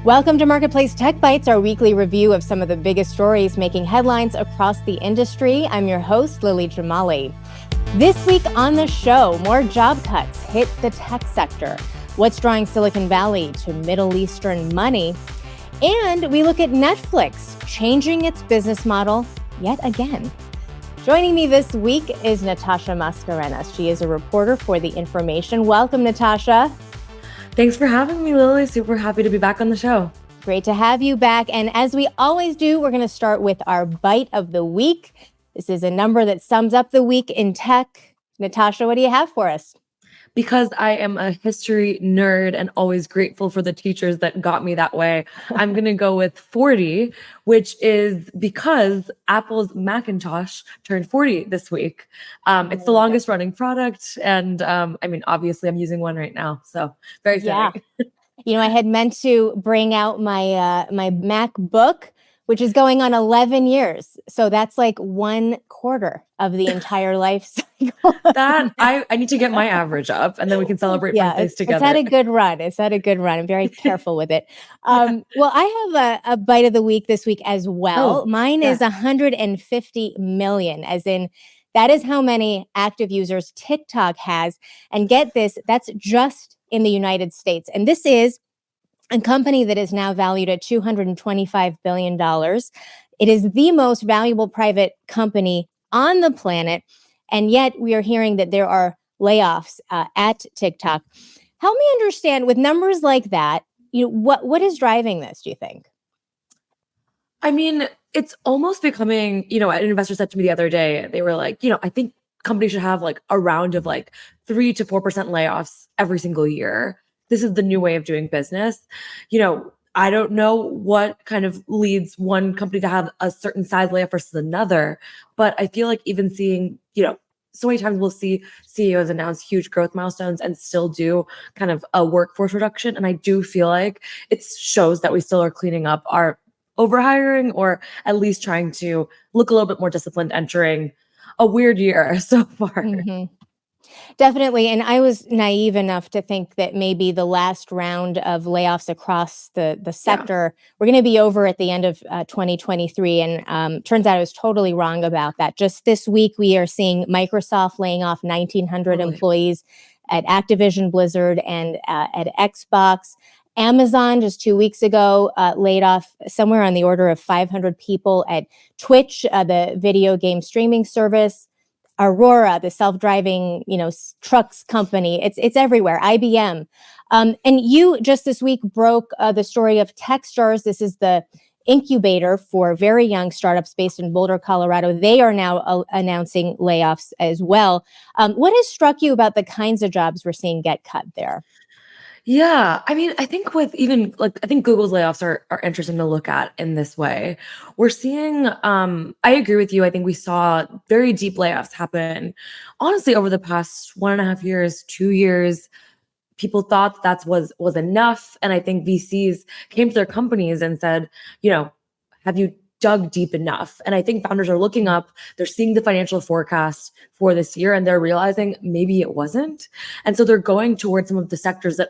Welcome to Marketplace Tech Bytes, our weekly review of some of the biggest stories making headlines across the industry. I'm your host, Lily Jamali. This week on the show, more job cuts hit the tech sector. What's drawing Silicon Valley to Middle Eastern money? And we look at Netflix changing its business model yet again. Joining me this week is Natasha Mascarenhas. She is a reporter for The Information. Welcome, Natasha. Thanks for having me, Lily. Super happy to be back on the show. Great to have you back. And as we always do, we're going to start with our bite of the week. This is a number that sums up the week in tech. Natasha, what do you have for us? Because I am a history nerd and always grateful for the teachers that got me that way, I'm going to go with 40, which is because Apple's Macintosh turned 40 this week. It's the longest running product. And obviously I'm using one right now. So very exciting. Yeah. You know, I had meant to bring out my MacBook, which is going on 11 years. So that's like 1/4 of the entire life cycle. That I need to get my average up and then we can celebrate birthdays together. It's had a good run. I'm very careful with it. Well, I have a bite of the week this week as well. Mine is 150 million, as in that is how many active users TikTok has. And get this, that's just in the United States. And this is a company that is now valued at $225 billion. It is the most valuable private company on the planet. And yet we are hearing that there are layoffs at TikTok. Help me understand, with numbers like that, what is driving this, do you think? I mean, it's almost becoming, an investor said to me the other day, they were like, I think companies should have like a round of like 3 to 4% layoffs every single year. This is the new way of doing business. I don't know what kind of leads one company to have a certain size layoff versus another, but I feel like even seeing, so many times we'll see CEOs announce huge growth milestones and still do kind of a workforce reduction. And I do feel like it shows that we still are cleaning up our overhiring, or at least trying to look a little bit more disciplined entering a weird year so far. Mm-hmm. Definitely. And I was naive enough to think that maybe the last round of layoffs across the sector were going to be over at the end of 2023. And turns out I was totally wrong about that. Just this week, we are seeing Microsoft laying off 1,900 employees at Activision Blizzard and at Xbox. Amazon just 2 weeks ago laid off somewhere on the order of 500 people at Twitch, the video game streaming service. Aurora, the self-driving, trucks company. It's everywhere. IBM. And you just this week broke the story of Techstars. This is the incubator for very young startups based in Boulder, Colorado. They are now announcing layoffs as well. What has struck you about the kinds of jobs we're seeing get cut there? Yeah, I think I think Google's layoffs are interesting to look at in this way. We're seeing, I agree with you. I think we saw very deep layoffs happen, honestly, over the past 1.5 years, 2 years. People thought that was enough, and I think VCs came to their companies and said, have you dug deep enough? And I think founders are looking up, they're seeing the financial forecast for this year, and they're realizing maybe it wasn't. And so they're going towards some of the sectors that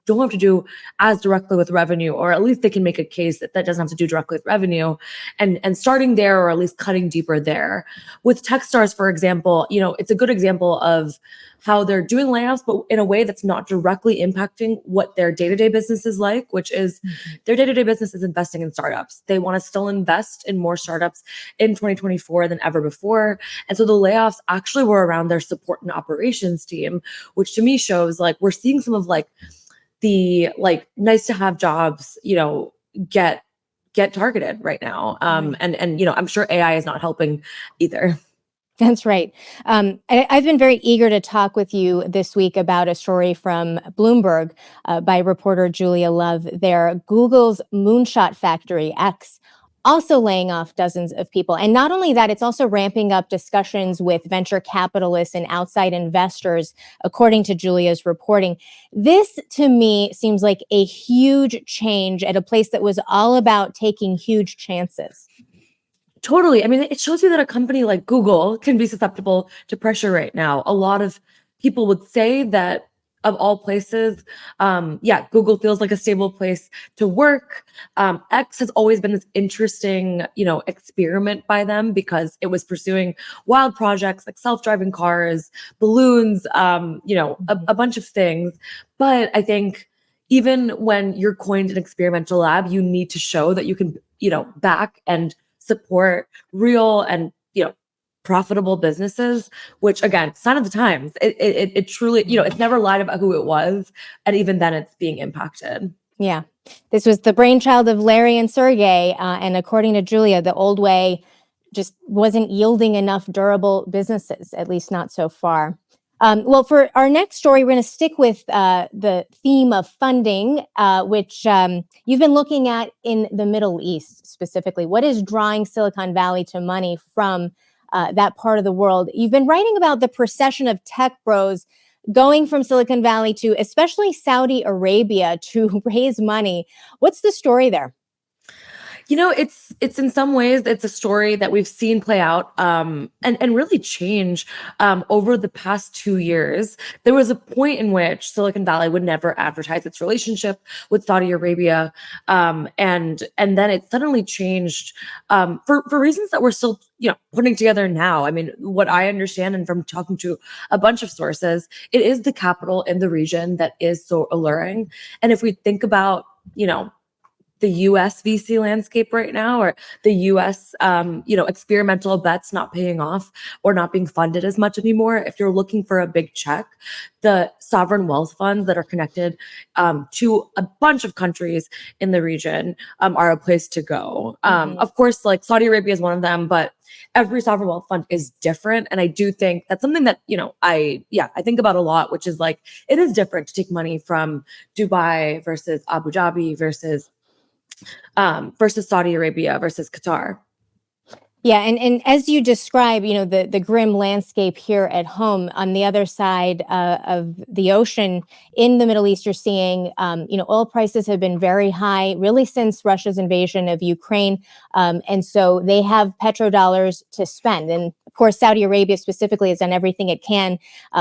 don't have to do as directly with revenue, or at least they can make a case that doesn't have to do directly with revenue, and starting there, or at least cutting deeper there. With Techstars, for example, it's a good example of how they're doing layoffs, but in a way that's not directly impacting what their day-to-day business is like, which is their day-to-day business is investing in startups. They want to still invest in more startups in 2024 than ever before. And so the layoffs actually were around their support and operations team, which to me shows like we're seeing some of like the nice to have jobs, get targeted right now. And I'm sure AI is not helping either. That's right. I've been very eager to talk with you this week about a story from Bloomberg by reporter Julia Love. There, Google's Moonshot Factory, X, also laying off dozens of people. And not only that, it's also ramping up discussions with venture capitalists and outside investors, according to Julia's reporting. This, to me, seems like a huge change at a place that was all about taking huge chances. Totally. I mean, it shows you that a company like Google can be susceptible to pressure right now. A lot of people would say that of all places, yeah, Google feels like a stable place to work. X has always been this interesting, experiment by them because it was pursuing wild projects like self-driving cars, balloons, a bunch of things. But I think even when you're coined an experimental lab, you need to show that you can, back and support real and, profitable businesses, which again, sign of the times. It truly, it's never lied about who it was. And even then it's being impacted. Yeah. This was the brainchild of Larry and Sergey. And according to Julia, the old way just wasn't yielding enough durable businesses, at least not so far. Well, for our next story, we're going to stick with the theme of funding, which you've been looking at in the Middle East specifically. What is drawing Silicon Valley to money from that part of the world? You've been writing about the procession of tech bros going from Silicon Valley to especially Saudi Arabia to raise money. What's the story there? It's in some ways it's a story that we've seen play out and really change over the past 2 years. There was a point in which Silicon Valley would never advertise its relationship with Saudi Arabia, and then it suddenly changed for reasons that we're still putting together now. I mean, what I understand and from talking to a bunch of sources, it is the capital in the region that is so alluring. And if we think about the US VC landscape right now, or the US, experimental bets not paying off or not being funded as much anymore. If you're looking for a big check, the sovereign wealth funds that are connected to a bunch of countries in the region are a place to go. Of course, like Saudi Arabia is one of them, but every sovereign wealth fund is different. And I do think that's something that, I think about a lot, which is like, it is different to take money from Dubai versus Abu Dhabi versus Saudi Arabia versus Qatar. Yeah, and as you describe, the grim landscape here at home, on the other side of the ocean in the Middle East, you're seeing, oil prices have been very high, really since Russia's invasion of Ukraine, and so they have petrodollars to spend. And of course, Saudi Arabia specifically has done everything it can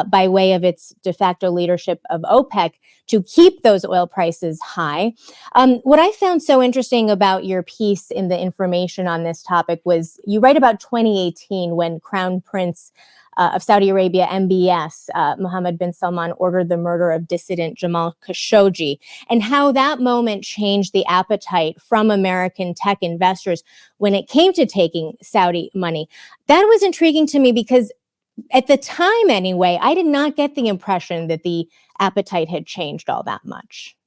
by way of its de facto leadership of OPEC to keep those oil prices high. What I found so interesting about your piece in the information on this topic was you write about 2018 when Crown Prince of Saudi Arabia, MBS, Mohammed bin Salman, ordered the murder of dissident Jamal Khashoggi, and how that moment changed the appetite from American tech investors when it came to taking Saudi money. That was intriguing to me because at the time anyway, I did not get the impression that the appetite had changed all that much.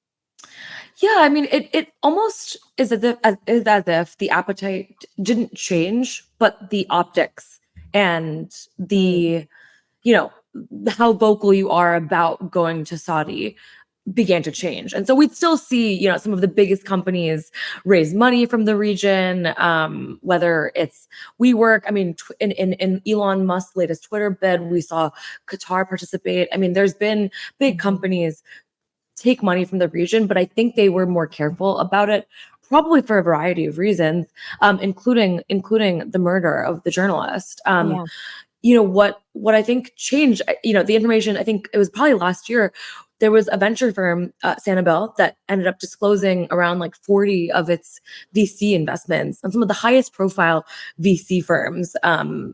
Yeah, I mean, it almost is as if the appetite didn't change, but the optics and the, you know, how vocal you are about going to Saudi began to change. And so we'd still see, some of the biggest companies raise money from the region, whether it's WeWork. I mean, in Elon Musk's latest Twitter bid, we saw Qatar participate. I mean, there's been big companies take money from the region, but I think they were more careful about it, probably for a variety of reasons, including the murder of the journalist. Yeah. What I think changed, the information, I think it was probably last year, there was a venture firm, Sanibel, that ended up disclosing around like 40 of its VC investments and some of the highest profile VC firms,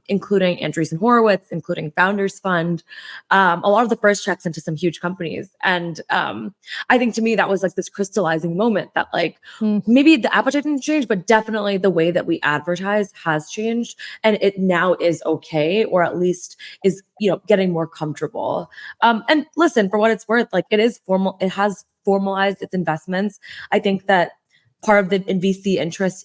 including Andreessen Horowitz, including Founders Fund, a lot of the first checks into some huge companies. And I think to me, that was like this crystallizing moment that like, maybe the appetite didn't change, but definitely the way that we advertise has changed. And it now is okay, or at least is, getting more comfortable. And listen, for what it's worth, like it is formal, it has formalized its investments. I think that part of the VC interest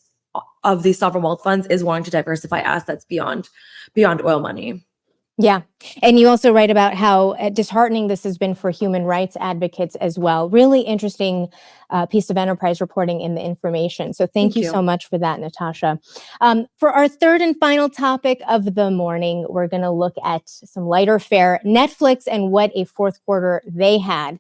of these sovereign wealth funds is wanting to diversify assets beyond oil money. Yeah. And you also write about how disheartening this has been for human rights advocates as well. Really interesting piece of enterprise reporting in the information. So thank you so much for that, Natasha. For our third and final topic of the morning, we're going to look at some lighter fare, Netflix, and what a fourth quarter they had.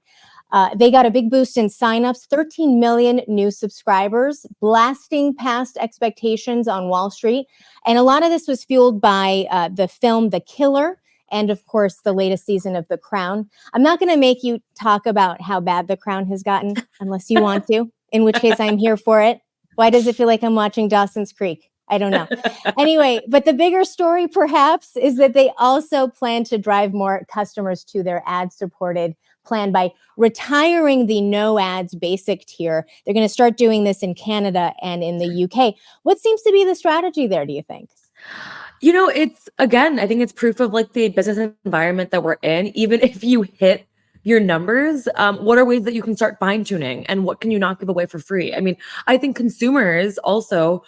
They got a big boost in signups, 13 million new subscribers, blasting past expectations on Wall Street. And a lot of this was fueled by the film The Killer and of course, the latest season of The Crown. I'm not going to make you talk about how bad The Crown has gotten unless you want to, in which case I'm here for it. Why does it feel like I'm watching Dawson's Creek? I don't know. Anyway, but the bigger story perhaps is that they also plan to drive more customers to their ad-supported plan by retiring the no ads basic tier. They're going to start doing this in Canada and in the UK. What seems to be the strategy there, do you think? It's again, I think it's proof of like the business environment that we're in. Even if you hit your numbers, what are ways that you can start fine tuning and what can you not give away for free? I mean, I think consumers also,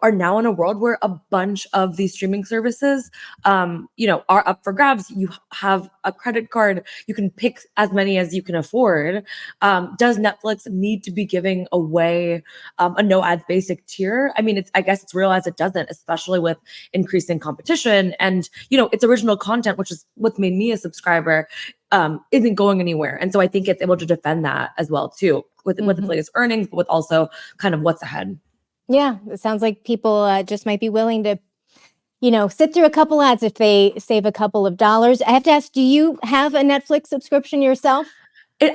are now in a world where a bunch of these streaming services, are up for grabs. You have a credit card, you can pick as many as you can afford. Does Netflix need to be giving away a no ads basic tier? I mean, I guess it's realized it doesn't, especially with increasing competition and its original content, which is what's made me a subscriber, isn't going anywhere. And so I think it's able to defend that as well too with its latest earnings, but with also kind of what's ahead. Yeah, it sounds like people just might be willing to sit through a couple ads if they save a couple of dollars. I have to ask, do you have a Netflix subscription yourself?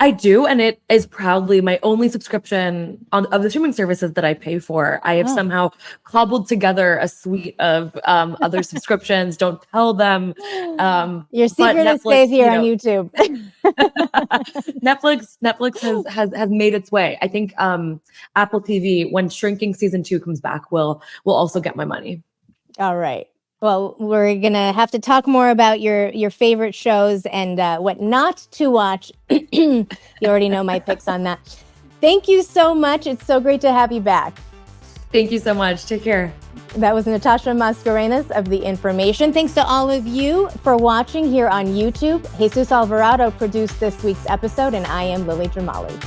I do, and it is proudly my only subscription of the streaming services that I pay for. I have somehow cobbled together a suite of other subscriptions. Don't tell them. Your secret is stays here on YouTube. Netflix has made its way. I think Apple TV, when Shrinking season 2 comes back, will also get my money. All right. Well, we're going to have to talk more about your favorite shows and what not to watch. You already know my picks on that. Thank you so much. It's so great to have you back. Thank you so much. Take care. That was Natasha Mascarenas of The Information. Thanks to all of you for watching here on YouTube. Jesus Alvarado produced this week's episode, and I am Lily Jamali.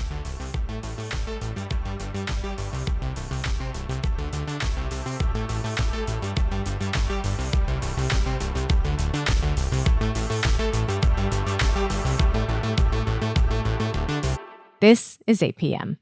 This is 8 p.m.